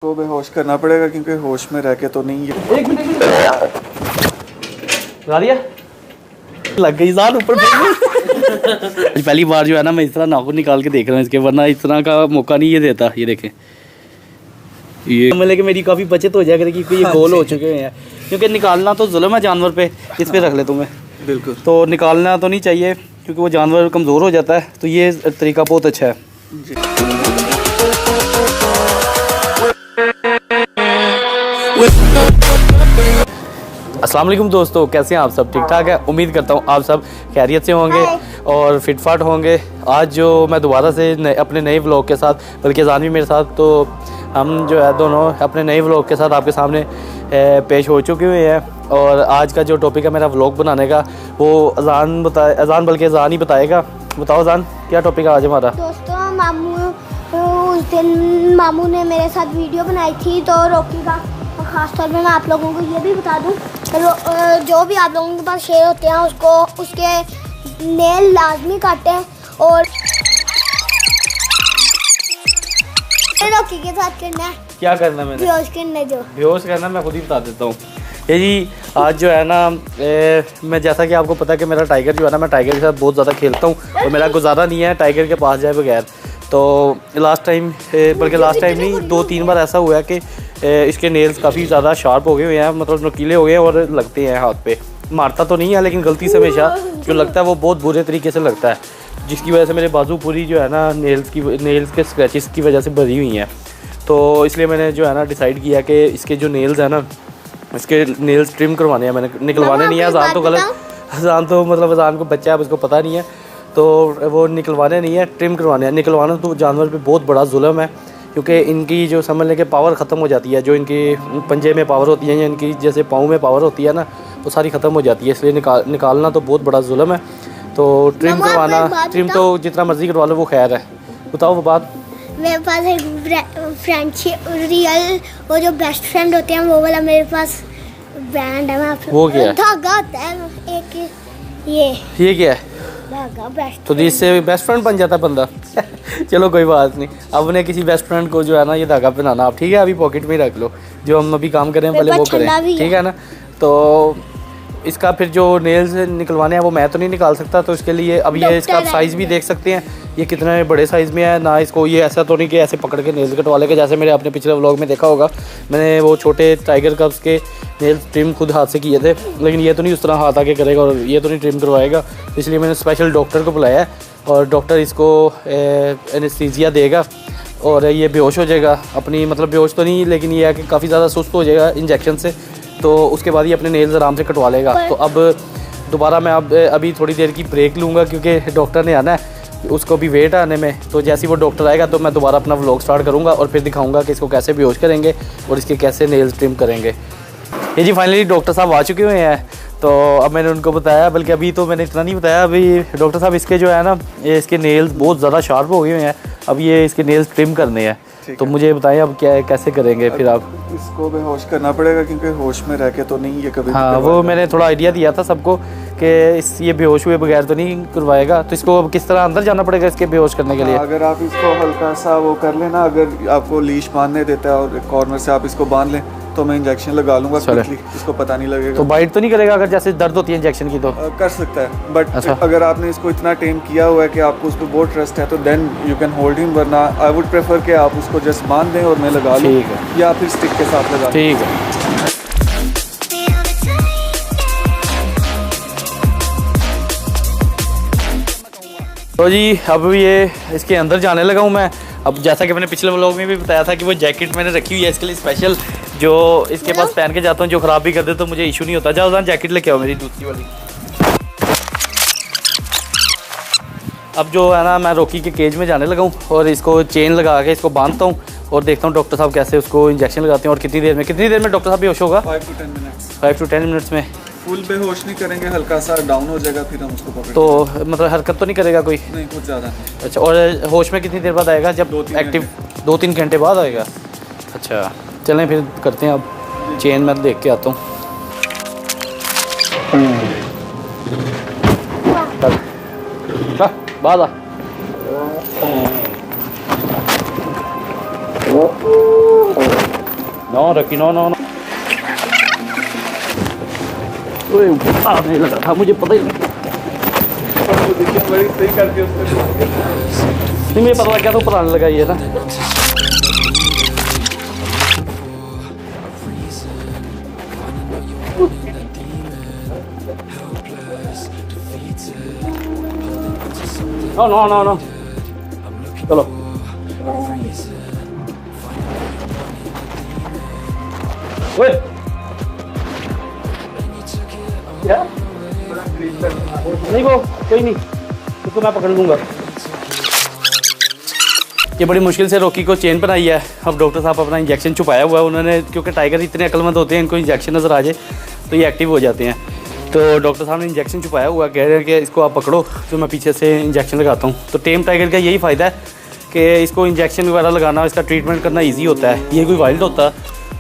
को बेहोश करना पड़ेगा क्योंकि होश में रह के तो नहीं है। एक मिनट लग गई जान ऊपर। पहली बार जो है ना मैं इस तरह नाखून निकाल के देख रहा हूँ इसके, वरना इस तरह का मौका नहीं ये देता। ये देखें, ये मतलब कि मेरी काफ़ी बचत हो जाए करेगी क्योंकि ये गोल हो चुके हैं। क्योंकि निकालना तो जुल्म है जानवर पे, इस पे रख ले तुम्हें बिल्कुल, तो निकालना तो नहीं चाहिए क्योंकि वो जानवर कमज़ोर हो जाता है। तो ये तरीका बहुत अच्छा है जी। अस्सलाम वालेकुम दोस्तों, कैसे हैं आप सब? ठीक ठाक है, उम्मीद करता हूँ आप सब खैरियत से होंगे और फिटफाट होंगे। आज जो मैं दोबारा से अपने नए व्लॉग के साथ, बल्कि अज़ान भी मेरे साथ, तो हम जो है दोनों अपने नए व्लॉग के साथ आपके सामने पेश हो चुके हुए हैं। और आज का जो टॉपिक है मेरा व्लॉग बनाने का, वो अज़ान ही बताएगा। बताओ अज़ान, क्या टॉपिक है आज हमारा? दोस्तों, उस दिन मामू ने मेरे साथ वीडियो बनाई थी, तो रॉकी का ख़ास तौर पे मैं आप लोगों को ये भी बता दूं, जो भी आप लोगों के पास शेर होते हैं उसके नेल लाजमी काटें। और रॉकी के साथ करना है, क्या करना है मैंने? बेहोश करना मैं खुद ही बता देता हूँ। ये जी आज जो है ना मैं, जैसा कि आपको पता है कि मेरा टाइगर जो है ना, मैं टाइगर के साथ बहुत ज़्यादा खेलता हूँ और मेरा गुजारा नहीं है टाइगर के पास जाए बगैर। तो लास्ट टाइम, बल्कि लास्ट टाइम नहीं, 2-3 बार ऐसा हुआ है कि इसके नेल्स काफ़ी ज़्यादा शार्प हो गए हुए हैं, मतलब नुकीले हो गए हैं और लगते हैं हाथ पे। मारता तो नहीं है लेकिन गलती से हमेशा जो लगता है वो बहुत बुरे तरीके से लगता है, जिसकी वजह से मेरे बाजू पूरी जो है ना नेल्स के स्क्रैचेस की वजह से भरी हुई हैं। तो इसलिए मैंने जो है ना डिसाइड किया कि इसके जो नेल्स हैं ना, इसके नेल्स ट्रिम करवाने हैं। मैंने निकलवाने नहीं है, अज़ान तो गलत, अज़ान तो मतलब अज़ान को बच्चा है, उसको पता नहीं है, तो वो निकलवाने नहीं है, ट्रिम करवाने हैं। निकलवाना तो जानवर पे बहुत बड़ा जुल्म है क्योंकि इनकी जो समझ लें कि पावर ख़त्म हो जाती है, जो इनकी पंजे में पावर होती है या इनकी जैसे पाँव में पावर होती है ना, वो सारी ख़त्म हो जाती है। इसलिए निकालना तो बहुत बड़ा जुल्म है। तो ट्रिम करवाना, ट्रिम तो जितना मर्ज़ी करवा लो वो खैर है। बताओ वो बात। मेरे पास एक फ्रेंडशिप रियल, वो जो बेस्ट फ्रेंड होते हैं वो वाला मेरे पास बैंड है। मैं वो क्या है? धागा होता है एक, ये क्या है? धागा बेस्ट। तो इससे बेस्ट फ्रेंड बन जाता बंदा। चलो कोई बात नहीं, अब उन्हें किसी बेस्ट फ्रेंड को जो है ना ये धागा पहनाना आप, ठीक है? अभी पॉकेट में ही रख लो, जो हम अभी काम करें पहले वो करें, ठीक है ना? तो इसका फिर जो नेल्स निकलवाने हैं वो मैं तो नहीं निकाल सकता, तो इसके लिए अब ये इसका साइज़ भी देख सकते हैं, ये कितने बड़े साइज़ में है ना। इसको ये ऐसा तो नहीं कि ऐसे पकड़ के नेल्स कटवा लेके, जैसे मेरे अपने पिछले व्लॉग में देखा होगा, मैंने वो छोटे टाइगर कब्स के नेल्स ट्रिम खुद हाथ से किए थे, लेकिन ये तो नहीं उस तरह हाथ आके करेगा और ये तो नहीं ट्रिम करवाएगा। इसलिए मैंने स्पेशल डॉक्टर को बुलाया है और डॉक्टर इसको एनेस्थीसिया देगा और ये बेहोश हो जाएगा। अपनी मतलब बेहोश तो नहीं, लेकिन ये है कि काफ़ी ज़्यादा सुस्त हो जाएगा इंजेक्शन से, तो उसके बाद ये अपने नेल्स आराम से कटवा लेगा। तो अब दोबारा मैं अभी थोड़ी देर की ब्रेक लूँगा क्योंकि डॉक्टर ने आना है, उसको भी वेट आने में। तो जैसे ही वो डॉक्टर आएगा तो मैं दोबारा अपना व्लॉग स्टार्ट करूँगा और फिर दिखाऊँगा कि इसको कैसे बेहोश करेंगे और इसके कैसे नेल्स ट्रिम करेंगे। ये जी फाइनली डॉक्टर साहब आ चुके हुए हैं, तो अब मैंने उनको बताया, बल्कि अभी तो मैंने इतना नहीं बताया, अभी डॉक्टर साहब इसके जो है ना, ये इसके नेल्स बहुत ज़्यादा शार्प हो गए हुए हैं, अब ये इसके नेल्स ट्रिम करने हैं। तो मुझे बताएं अब क्या है, कैसे करेंगे फिर आप? इसको बेहोश करना पड़ेगा क्योंकि होश में रह के तो नहीं ये कभी। हाँ, वो मैंने थोड़ा आइडिया दिया था सबको कि ये बेहोश हुए बगैर तो नहीं करवाएगा। तो इसको किस तरह अंदर जाना पड़ेगा इसके बेहोश करने के लिए? अगर आप इसको हल्का सा वो कर लेना, अगर आपको लीश बांधने देता है और कॉर्नर से आप इसको बांध लें तो मैं इंजेक्शन लगा लूँगा, इसको पता नहीं लगेगा। तो बाइट तो नहीं करेगा अगर जैसे दर्द होती है इंजेक्शन की? तो कर सकता है, बट अगर आपने इसको इतना ट्रेन किया हुआ है कि आपको उस पर बहुत ट्रस्ट है तो then you can hold him, वरना आई वुड प्रेफर कि आप उसको जस्ट बांध दें और मैं लगा लूँ, या फिर स्टिक के साथ लगा। ठीक है। तो जी अब ये इसके अंदर जाने लगा हूँ मैं। अब जैसा कि मैंने पिछले व्लॉग में भी बताया था कि वो जैकेट मैंने रखी हुई है इसके लिए स्पेशल, जो इसके पास पहन के जाता हूँ, जो ख़राब भी कर दे तो मुझे इशू नहीं होता। जाओ जान जैकेट लेके आओ मेरी दूसरी वाली। अब जो है ना मैं रॉकी के केज में जाने लगा हूँ और इसको चेन लगा के इसको बांधता हूँ और देखता हूँ डॉक्टर साहब कैसे उसको इंजेक्शन लगाते हैं और कितनी देर में डॉक्टर साहब बेहोश होगा? 5 to 10 मिनट्स। 5 to 10 मिनट्स में फुल बेहोश नहीं करेंगे, हल्का सा डाउन हो जाएगा, फिर हम उसको पकड़। तो मतलब हरकत तो नहीं करेगा कोई? नहीं, कुछ ज़्यादा नहीं। अच्छा, और होश में कितनी देर बाद आएगा? जब एक्टिव 2-3 घंटे बाद आएगा। अच्छा चलें फिर करते हैं। अब चेन मैं देख के आता हूँ। बाद आ नो रखी नो नो नो। नहीं लगा था मुझे पता ही नहीं। बड़ी सही करके उसने नहीं मुझे पता लग गया तो पुराने लगा ये ना। नो नो नो नो चलो ओए क्या नहीं वो कोई नहीं उसको मैं पकड़ लूँगा। ये बड़ी मुश्किल से रॉकी को चेन बनाई है। अब डॉक्टर साहब अपना इंजेक्शन छुपाया हुआ है उन्होंने, क्योंकि टाइगर इतने अक्लमंद होते हैं, इनको इंजेक्शन नज़र आ जाए तो ये एक्टिव हो जाते हैं। तो डॉक्टर साहब ने इंजेक्शन छुपाया हुआ, कह रहे हैं कि इसको आप पकड़ो तो मैं पीछे से इंजेक्शन लगाता हूँ। तो टेम टाइगर का यही फ़ायदा है कि इसको इंजेक्शन वगैरह लगाना, इसका ट्रीटमेंट करना ईजी होता है। ये कोई वाइल्ड होता तो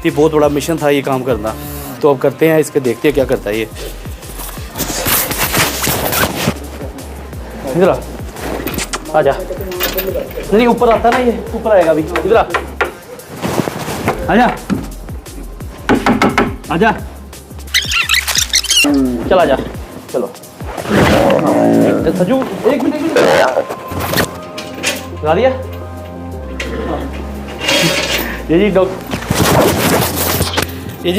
ये बहुत बड़ा मिशन था ये काम करना। तो अब करते हैं इसके, देखते हैं क्या करता है ये। इधर आ जा। नहीं ऊपर आता ना, ये ऊपर आएगा अभी। इधर आजा आजा चल आजा चलो। सजू एक मिनट लगा दिया। ये जी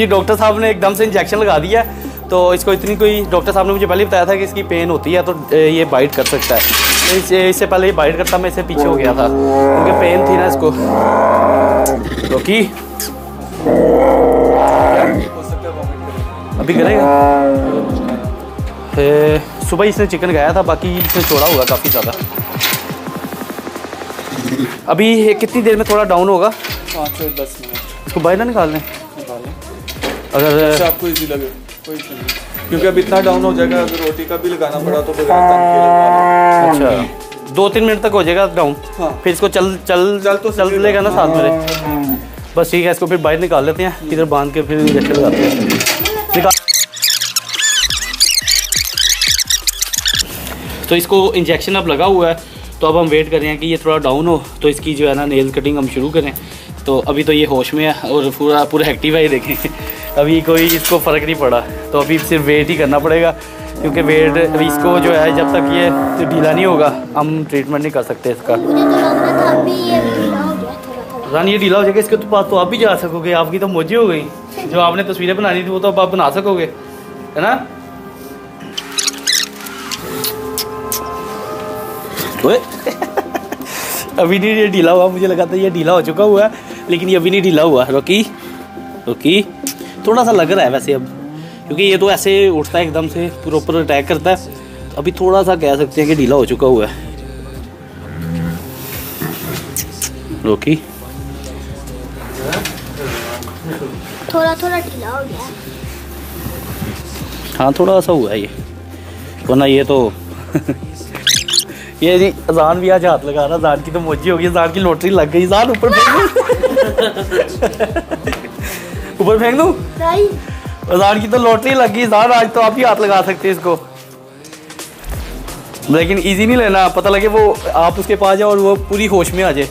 डॉक्टर साहब ने एकदम से इंजेक्शन लगा दिया। तो इसको इतनी कोई, डॉक्टर साहब ने मुझे पहले बताया था कि इसकी पेन होती है तो ये बाइट कर सकता है। इससे पहले ये बाइट करता मैं इससे पीछे हो गया था क्योंकि पेन थी ना इसको। रॉकी अभी करेगा। सुबह इसने चिकन खाया था, बाकी इसने छोड़ा होगा काफ़ी ज़्यादा। अभी कितनी देर में थोड़ा डाउन होगा? 5 से 10 मिनट। इसको बाहर ना निकाल लें अगर आपको इजी लगे कोई नहीं, क्योंकि अब इतना डाउन हो जाएगा। अगर रोटी का भी लगाना पड़ा तो अच्छा 2-3 मिनट तक हो जाएगा डाउन। हाँ। फिर इसको चल लेगा ना साथ में। बस ठीक है, इसको फिर बाहर निकाल लेते हैं, इधर बांध के फिर इंजेक्शन लगाते हैं। निकाल तो इसको इंजेक्शन अब लगा हुआ है। तो अब हम वेट कर रहे हैं कि ये थोड़ा डाउन हो तो इसकी जो है ना नेल कटिंग हम शुरू करें। तो अभी तो ये होश में है और पूरा एक्टिव है, ये देखें। अभी कोई इसको फ़र्क नहीं पड़ा, तो अभी सिर्फ वेट ही करना पड़ेगा क्योंकि वेट इसको जो है जब तक ये ढीला नहीं होगा हम ट्रीटमेंट नहीं कर सकते इसका। रान ये ढीला हो जाएगा इसके तो पास तो आप भी जा सकोगे। आपकी तो मौजी हो गई, जो आपने तस्वीरें बनानी थी वो तो अब आप बना सकोगे, है ना? अभी नहीं ये ढीला हुआ, मुझे लगा था ये ढीला हो चुका हुआ है लेकिन ये अभी नहीं ढीला हुआ। रॉकी थोड़ा सा लग रहा है वैसे अब, क्योंकि ये तो ऐसे उठता है एकदम से प्रॉपर अटैक करता है। तो अभी थोड़ा सा कह सकते हैं कि ढीला हो चुका हुआ है। रॉकी थोड़ा ढीला हो गया। हाँ थोड़ा सा हुआ है ये, वरना ये तो ये जी अजान भी आज हाथ लगा रहा। अजान की तो मौजी हो गई, अजान की लॉटरी लग गई। अजान ऊपर ऊपर फेंक दूं? नहीं, अजान की तो लॉटरी लग गई। अजान आज तो आप ही हाथ लगा सकते हैं इसको, लेकिन इजी नहीं लेना। पता लगे वो आप उसके पास जाओ और वो पूरी होश में आ जाए।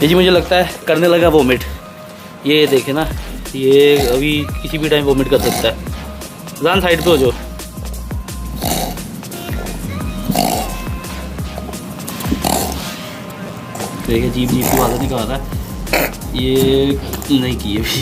ये जी मुझे लगता है करने लगा वोमिट। ये देखे ना, ये अभी किसी भी टाइम वोमिट कर सकता है। अजान साइड पे हो जाओ। देखिए जीप की आवाज़ निकाल रहा है, ये नहीं किए भी।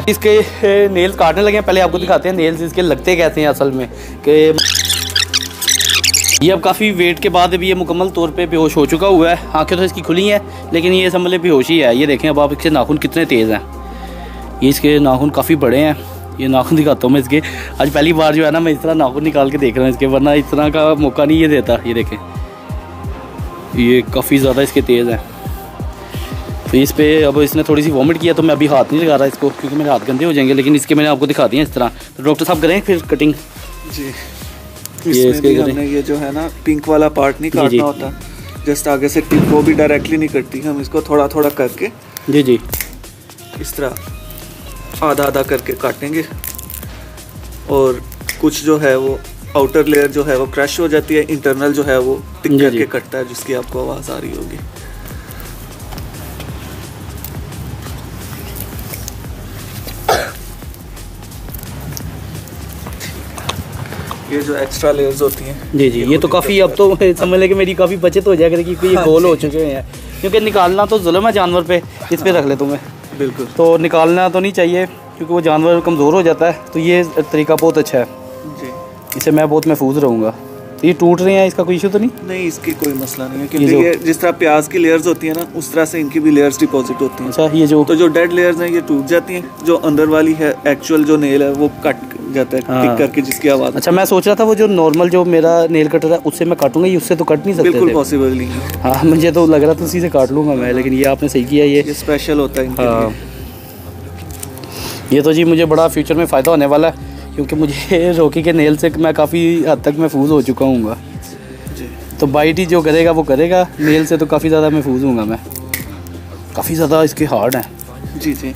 इसके नेल्स काटने लगे हैं। पहले आपको दिखाते हैं नेल्स इसके लगते कैसे हैं असल में। कि ये अब काफ़ी वेट के बाद अभी ये मुकम्मल तौर पे बेहोश हो चुका हुआ है। आंखें तो इसकी खुली हैं लेकिन ये समझ लें बेहोश ही है। ये देखें अब आप इसके नाखून कितने तेज़ हैं। ये इसके नाखून काफ़ी बड़े हैं। ये नाखून दिखाता हूँ मैं इसके। आज पहली बार जो है ना मैं इस तरह नाखून निकाल के देख रहा हूँ इसके, वरना इस तरह का मौका नहीं ये देता। ये देखें ये काफ़ी ज़्यादा इसके तेज़ हैं। तो इस पर अब इसने थोड़ी सी वॉमिट किया तो मैं अभी हाथ नहीं लगा रहा इसको क्योंकि मेरे हाथ गंदे हो जाएंगे। लेकिन इसके मैंने आपको दिखा दिया इस तरह। तो डॉक्टर साहब करें फिर कटिंग जी। इसमें भी हमने ये जो है ना पिंक वाला पार्ट नहीं काटना होता, जस्ट आगे से टिप वो भी डायरेक्टली नहीं कटती, हम इसको थोड़ा थोड़ा करके जी जी इस तरह आधा आधा करके काटेंगे। और कुछ जो है वो आउटर लेयर जो है वो क्रश हो जाती है, इंटरनल जो है वो टिक जी, करके जी। कटता है, जिसकी आपको आवाज़ आ रही होगी। ये जो एक्स्ट्रा लेयर्स होती हैं जी जी, ये तो काफ़ी, अब तो समझ लें कि मेरी काफ़ी बचत हो जाएगी क्योंकि ये गोल हो चुके हैं, क्योंकि निकालना तो जुल्म है जानवर पे, इस पे रख ले तुम्हें, बिल्कुल। तो निकालना तो नहीं चाहिए क्योंकि वो जानवर कमज़ोर हो जाता है। तो ये तरीका बहुत अच्छा है, जी इससे मैं बहुत महफूज रहूँगा। तो ये टूट रहे हैं, इसका कोई इशू तो नहीं? नहीं, इसकी कोई मसला नहीं है, क्योंकि ये जिस तरह प्याज की लेयर्स होती है ना, उस तरह से इनकी भी लेयर्स डिपॉजिट होती हैं। अच्छा, ये जो तो जो डेड लेयर्स हैं ये टूट जाती हैं, जो अंदर वाली है एक्चुअल जो नेल है वो कट जाता है टिक करके, जिसकी आवाज़। अच्छा, मैं सोच रहा था वो जो नॉर्मल जो मेरा नेल कटर है उससे मैं काटूंगा, ये उससे तो कट नहीं सकते बिल्कुल थे। पॉसिबल नहीं है। हाँ, मुझे तो लग रहा था उसी से काट लूँगा मैं, लेकिन ये आपने सही किया। ये स्पेशल होता है इनके हाँ, लिए। ये तो जी मुझे बड़ा फ्यूचर में फ़ायदा होने वाला है, क्योंकि मुझे रॉकी के नेल से मैं काफ़ी हद तक महफूज हो चुका हूँ। तो बाइट ही जो करेगा वो करेगा, नेल से तो काफ़ी ज़्यादा महफूज हूँगा मैं, काफ़ी ज़्यादा इसके हार्ड हैं। जी जी।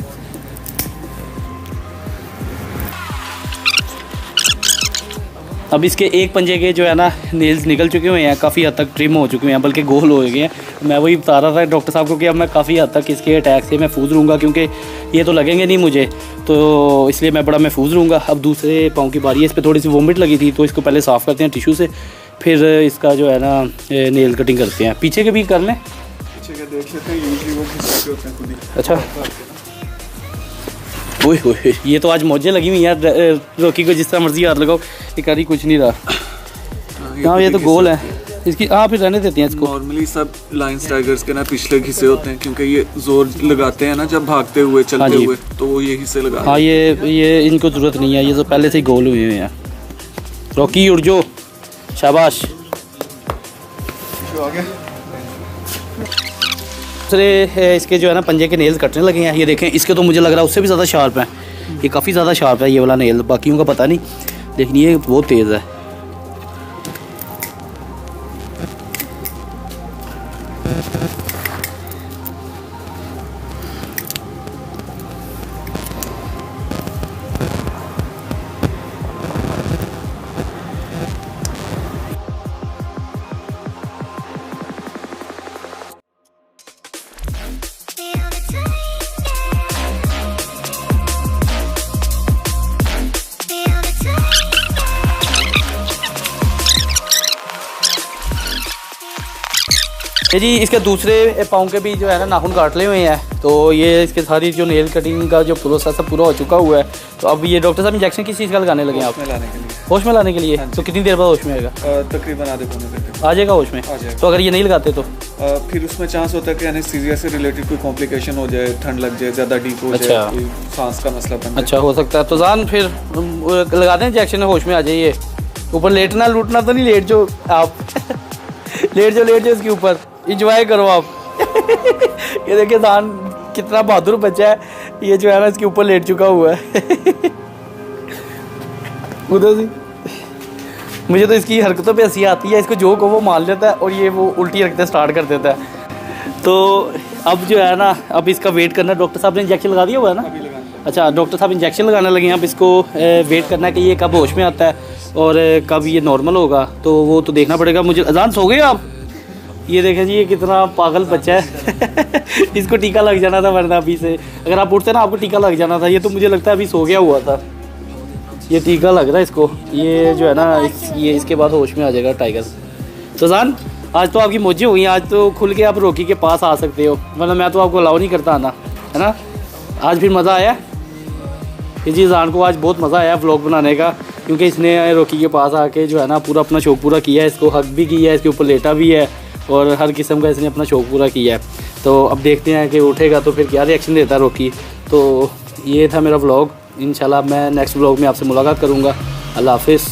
अब इसके एक पंजे के जो है ना नेल्स निकल चुके हुए हैं, काफ़ी हद तक ट्रिम हो चुके हैं, बल्कि गोल हो गए हैं। मैं वही बता रहा था डॉक्टर साहब को कि अब मैं काफ़ी हद तक इसके अटैक से महफूज रहूँगा, क्योंकि ये तो लगेंगे नहीं मुझे, तो इसलिए मैं बड़ा महफूज रहूँगा। अब दूसरे पाँव की बारी है, इस पर थोड़ी सी वोमिट लगी थी, तो इसको पहले साफ़ करते हैं टिशू से, फिर इसका जो है ना नेल कटिंग करते हैं। पीछे के भी कर लें, पीछे के देख लेते हैं, यूजुअली वो घिस के होते हैं खुद ही। अच्छा, ओए ओए, ये तो आज मौजें लगी हुई यार रॉकी को, जिस तरह मर्जी हाथ लगाओ ये करी कुछ नहीं रहा। हाँ, ये तो गोल है इसकी। हाँ, फिर रहने देते हैं इसको। नॉर्मली सब लायंस टाइगर्स के ना पिछले हिस्से होते हैं, क्योंकि ये जोर लगाते हैं ना जब भागते हुए चलते हुए, तो वो ये हिस्से लगा। हाँ, ये इनको ज़रूरत नहीं है, ये तो पहले से ही गोल हुए हुए हैं। रॉकी उड़ जो, शाबाश। दूसरे इसके जो है ना पंजे के नेल्स कटने लगे हैं, ये देखें, इसके तो मुझे लग रहा है उससे भी ज़्यादा शार्प है, ये काफ़ी ज़्यादा शार्प है ये वाला नेल, बाकियों का पता नहीं, लेकिन ये बहुत तेज़ है। ये जी इसके दूसरे पाँव के भी जो है ना नाखून काट ले हुए हैं, तो ये इसके सारी जो नेल कटिंग का जो प्रोसेस है पूरा हो चुका हुआ है। तो अब ये डॉक्टर साहब इंजेक्शन किस चीज़ का लगाने लगे हैं आप? लाने के लिए, होश में लाने के लिए। तो कितनी देर बाद होश में आएगा? तकरीबन आधे पौने घंटे आ जाएगा होश में? आ जाएगा। तो अगर ये नहीं लगाते तो फिर उसमें चांस होता है कि एनेस्थीसिया से रिलेटेड कोई कॉम्प्लिकेशन हो जाए, ठंड लग जाए, ज़्यादा डीप हो जाए, कोई सांस का मसला बन जाए। अच्छा, हो सकता है। तो जान फिर लगा दें इंजेक्शन, होश में आ जाइए। ऊपर लेटना लूटना तो नहीं, लेट जो आप लेट जो इसके ऊपर, इंजॉय करो आप। ये देखिए जान कितना बहादुर बच्चा है, ये जो है ना इसके ऊपर लेट चुका हुआ है। उधर से मुझे तो इसकी हरकतों पे हंसी आती है, इसको जो को वो मान लेता है और ये वो उल्टी हरकतें स्टार्ट कर देता है। तो अब जो है ना, अब इसका वेट करना। डॉक्टर साहब ने इंजेक्शन लगा दिया हुआ है ना? अच्छा, डॉक्टर साहब इंजेक्शन लगाने लगे हैं। अब इसको वेट करना है कि ये कब होश में आता है और कब ये नॉर्मल होगा, तो वो तो देखना पड़ेगा मुझे। अजान सो गए आप? ये देखें जी, ये कितना पागल बच्चा है। इसको टीका लग जाना था, वरना अभी से अगर आप उठते ना आपको टीका लग जाना था। ये तो मुझे लगता है अभी सो गया हुआ था, ये टीका लग रहा है इसको। ये जो है ना ये इसके बाद होश में आ जाएगा टाइगर। तो जान आज तो आपकी मौजी हो गई, आज तो खुल के आप रॉकी के पास आ सकते हो, वरना मैं तो आपको अलाउ नहीं करता आना, है ना। आज फिर मज़ा आया जी, जान को आज बहुत मज़ा आया व्लॉग बनाने का, क्योंकि इसने रॉकी के पास आके जो है ना पूरा अपना शौक़ पूरा किया है। इसको हक भी किया है, इसके ऊपर लेटा भी है और हर किस्म का इसने अपना शौक़ पूरा किया है। तो अब देखते हैं कि उठेगा तो फिर क्या रिएक्शन देता है रॉकी। तो ये था मेरा व्लॉग। इंशाल्लाह मैं नेक्स्ट व्लॉग में आपसे मुलाकात करूँगा। अल्लाह हाफिज़।